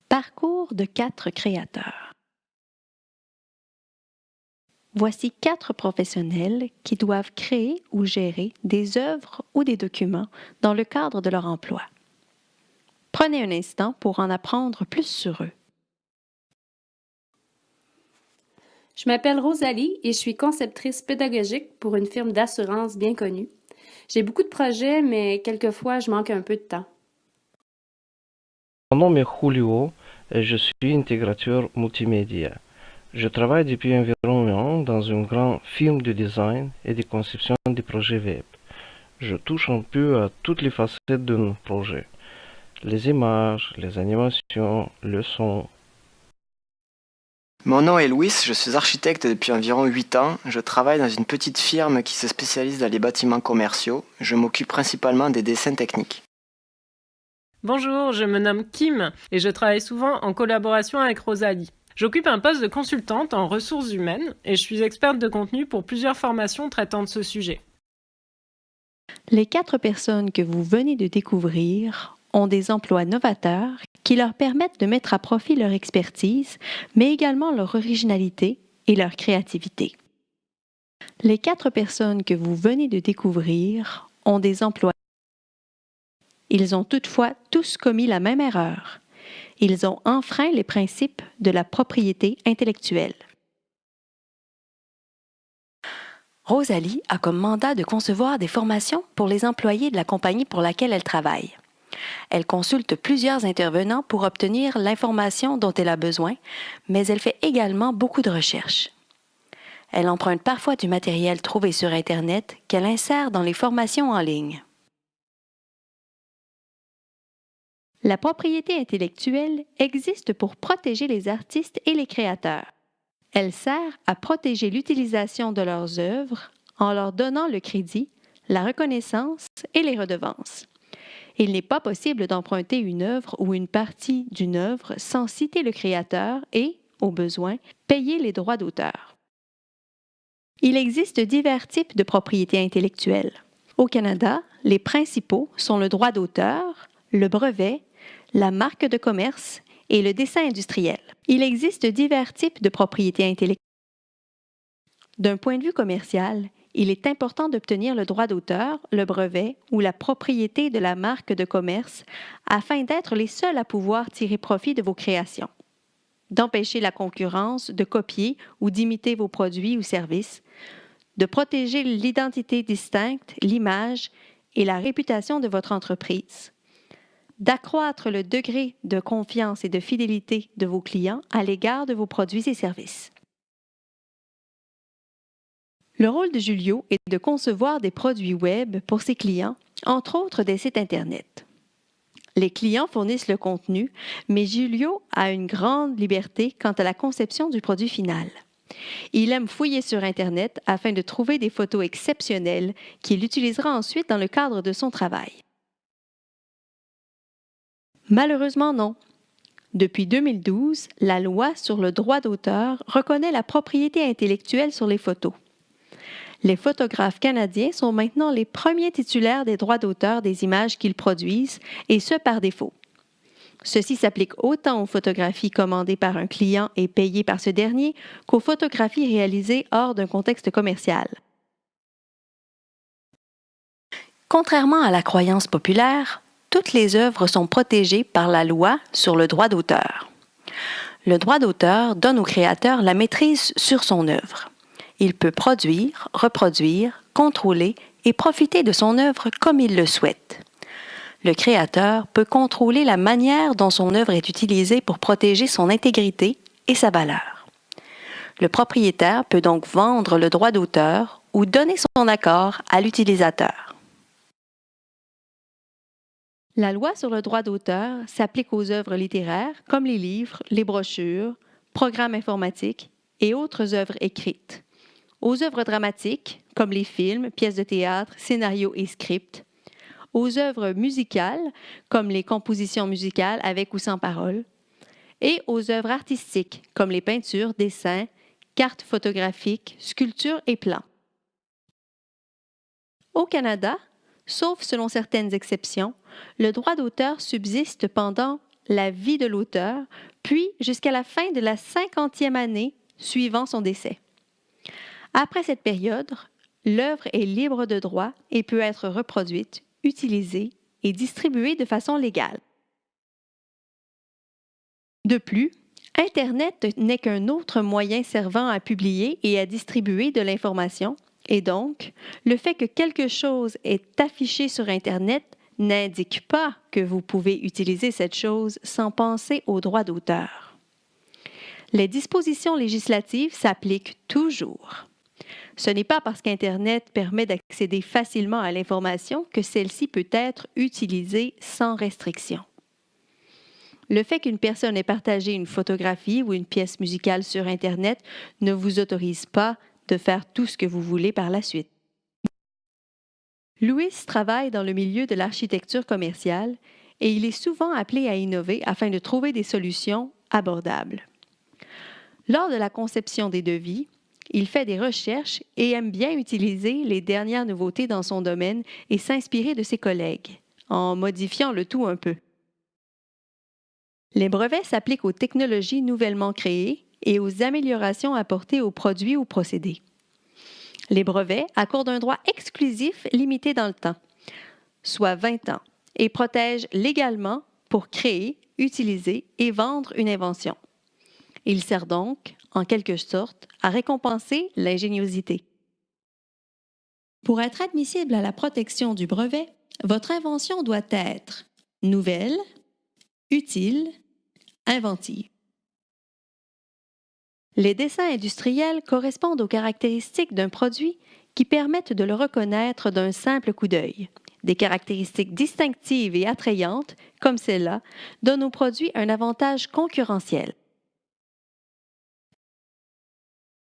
Parcours de 4 créateurs. Voici 4 professionnels qui doivent créer ou gérer des œuvres ou des documents dans le cadre de leur emploi. Prenez un instant pour en apprendre plus sur eux. Je m'appelle Rosalie et je suis conceptrice pédagogique pour une firme d'assurance bien connue. J'ai beaucoup de projets, mais quelquefois, je manque un peu de temps. Mon nom est Julio et je suis intégrateur multimédia. Je travaille depuis environ un an dans un grand film de design et de conception de projets web. Je touche un peu à toutes les facettes d'un projet. Les images, les animations, le son. Mon nom est Louis, je suis architecte depuis environ 8 ans. Je travaille dans une petite firme qui se spécialise dans les bâtiments commerciaux. Je m'occupe principalement des dessins techniques. Bonjour, je me nomme Kim et je travaille souvent en collaboration avec Rosalie. J'occupe un poste de consultante en ressources humaines et je suis experte de contenu pour plusieurs formations traitant de ce sujet. Les 4 personnes que vous venez de découvrir ont des emplois novateurs qui leur permettent de mettre à profit leur expertise, mais également leur originalité et leur créativité. Les 4 personnes que vous venez de découvrir ont des emplois. Ils ont toutefois tous commis la même erreur. Ils ont enfreint les principes de la propriété intellectuelle. Rosalie a comme mandat de concevoir des formations pour les employés de la compagnie pour laquelle elle travaille. Elle consulte plusieurs intervenants pour obtenir l'information dont elle a besoin, mais elle fait également beaucoup de recherches. Elle emprunte parfois du matériel trouvé sur Internet qu'elle insère dans les formations en ligne. La propriété intellectuelle existe pour protéger les artistes et les créateurs. Elle sert à protéger l'utilisation de leurs œuvres en leur donnant le crédit, la reconnaissance et les redevances. Il n'est pas possible d'emprunter une œuvre ou une partie d'une œuvre sans citer le créateur et, au besoin, payer les droits d'auteur. Il existe divers types de propriété intellectuelle. Au Canada, les principaux sont le droit d'auteur, le brevet, la marque de commerce et le dessin industriel. Il existe divers types de propriété intellectuelle. D'un point de vue commercial, il est important d'obtenir le droit d'auteur, le brevet ou la propriété de la marque de commerce afin d'être les seuls à pouvoir tirer profit de vos créations, d'empêcher la concurrence, de copier ou d'imiter vos produits ou services, de protéger l'identité distincte, l'image et la réputation de votre entreprise, d'accroître le degré de confiance et de fidélité de vos clients à l'égard de vos produits et services. Le rôle de Julio est de concevoir des produits web pour ses clients, entre autres des sites Internet. Les clients fournissent le contenu, mais Julio a une grande liberté quant à la conception du produit final. Il aime fouiller sur Internet afin de trouver des photos exceptionnelles qu'il utilisera ensuite dans le cadre de son travail. Malheureusement, non. Depuis 2012, la loi sur le droit d'auteur reconnaît la propriété intellectuelle sur les photos. Les photographes canadiens sont maintenant les premiers titulaires des droits d'auteur des images qu'ils produisent, et ce par défaut. Ceci s'applique autant aux photographies commandées par un client et payées par ce dernier qu'aux photographies réalisées hors d'un contexte commercial. Contrairement à la croyance populaire, toutes les œuvres sont protégées par la loi sur le droit d'auteur. Le droit d'auteur donne au créateur la maîtrise sur son œuvre. Il peut produire, reproduire, contrôler et profiter de son œuvre comme il le souhaite. Le créateur peut contrôler la manière dont son œuvre est utilisée pour protéger son intégrité et sa valeur. Le propriétaire peut donc vendre le droit d'auteur ou donner son accord à l'utilisateur. La loi sur le droit d'auteur s'applique aux œuvres littéraires comme les livres, les brochures, programmes informatiques et autres œuvres écrites, aux œuvres dramatiques comme les films, pièces de théâtre, scénarios et scripts, aux œuvres musicales comme les compositions musicales avec ou sans paroles, et aux œuvres artistiques comme les peintures, dessins, cartes photographiques, sculptures et plans. Au Canada, sauf selon certaines exceptions, le droit d'auteur subsiste pendant la vie de l'auteur, puis jusqu'à la fin de la 50e année suivant son décès. Après cette période, l'œuvre est libre de droit et peut être reproduite, utilisée et distribuée de façon légale. De plus, Internet n'est qu'un autre moyen servant à publier et à distribuer de l'information, et donc, le fait que quelque chose est affiché sur Internet n'indique pas que vous pouvez utiliser cette chose sans penser aux droits d'auteur. Les dispositions législatives s'appliquent toujours. Ce n'est pas parce qu'Internet permet d'accéder facilement à l'information que celle-ci peut être utilisée sans restriction. Le fait qu'une personne ait partagé une photographie ou une pièce musicale sur Internet ne vous autorise pas de faire tout ce que vous voulez par la suite. Louis travaille dans le milieu de l'architecture commerciale et il est souvent appelé à innover afin de trouver des solutions abordables. Lors de la conception des devis, il fait des recherches et aime bien utiliser les dernières nouveautés dans son domaine et s'inspirer de ses collègues, en modifiant le tout un peu. Les brevets s'appliquent aux technologies nouvellement créées et aux améliorations apportées aux produits ou procédés. Les brevets accordent un droit exclusif limité dans le temps, soit 20 ans, et protègent légalement pour créer, utiliser et vendre une invention. Il sert donc, en quelque sorte, à récompenser l'ingéniosité. Pour être admissible à la protection du brevet, votre invention doit être nouvelle, utile, inventive. Les dessins industriels correspondent aux caractéristiques d'un produit qui permettent de le reconnaître d'un simple coup d'œil. Des caractéristiques distinctives et attrayantes, comme celle-là, donnent au produit un avantage concurrentiel.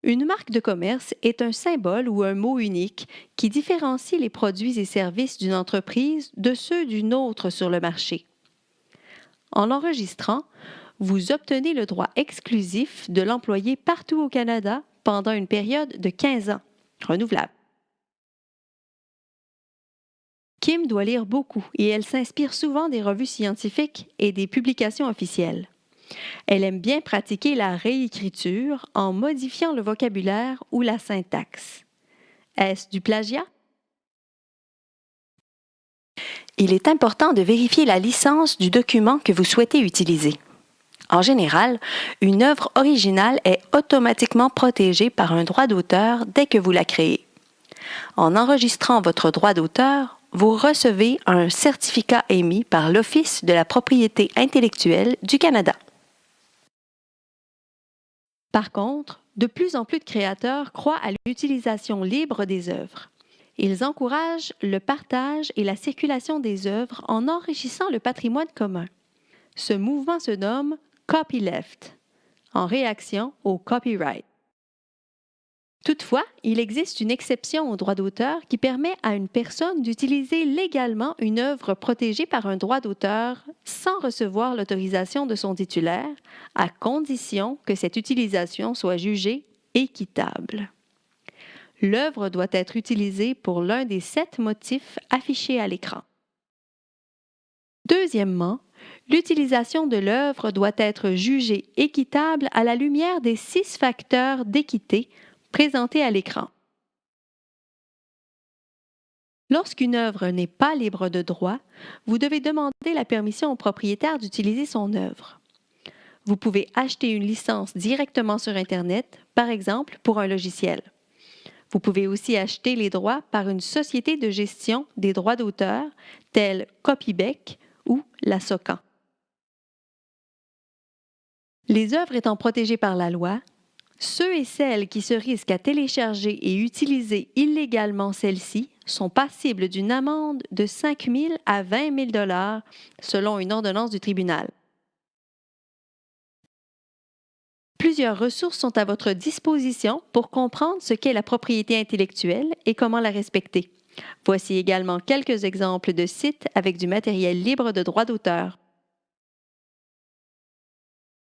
Une marque de commerce est un symbole ou un mot unique qui différencie les produits et services d'une entreprise de ceux d'une autre sur le marché. En l'enregistrant, vous obtenez le droit exclusif de l'employer partout au Canada pendant une période de 15 ans, renouvelable. Kim doit lire beaucoup et elle s'inspire souvent des revues scientifiques et des publications officielles. Elle aime bien pratiquer la réécriture en modifiant le vocabulaire ou la syntaxe. Est-ce du plagiat? Il est important de vérifier la licence du document que vous souhaitez utiliser. En général, une œuvre originale est automatiquement protégée par un droit d'auteur dès que vous la créez. En enregistrant votre droit d'auteur, vous recevez un certificat émis par l'Office de la propriété intellectuelle du Canada. Par contre, de plus en plus de créateurs croient à l'utilisation libre des œuvres. Ils encouragent le partage et la circulation des œuvres en enrichissant le patrimoine commun. Ce mouvement se nomme copyleft, en réaction au copyright. Toutefois, il existe une exception au droit d'auteur qui permet à une personne d'utiliser légalement une œuvre protégée par un droit d'auteur sans recevoir l'autorisation de son titulaire, à condition que cette utilisation soit jugée équitable. L'œuvre doit être utilisée pour l'un des 7 motifs affichés à l'écran. Deuxièmement, l'utilisation de l'œuvre doit être jugée équitable à la lumière des 6 facteurs d'équité présentés à l'écran. Lorsqu'une œuvre n'est pas libre de droit, vous devez demander la permission au propriétaire d'utiliser son œuvre. Vous pouvez acheter une licence directement sur Internet, par exemple pour un logiciel. Vous pouvez aussi acheter les droits par une société de gestion des droits d'auteur, telle Copybec ou la SOCAN. Les œuvres étant protégées par la loi, ceux et celles qui se risquent à télécharger et utiliser illégalement celles-ci sont passibles d'une amende de 5 000 à 20 000 $ selon une ordonnance du tribunal. Plusieurs ressources sont à votre disposition pour comprendre ce qu'est la propriété intellectuelle et comment la respecter. Voici également quelques exemples de sites avec du matériel libre de droit d'auteur.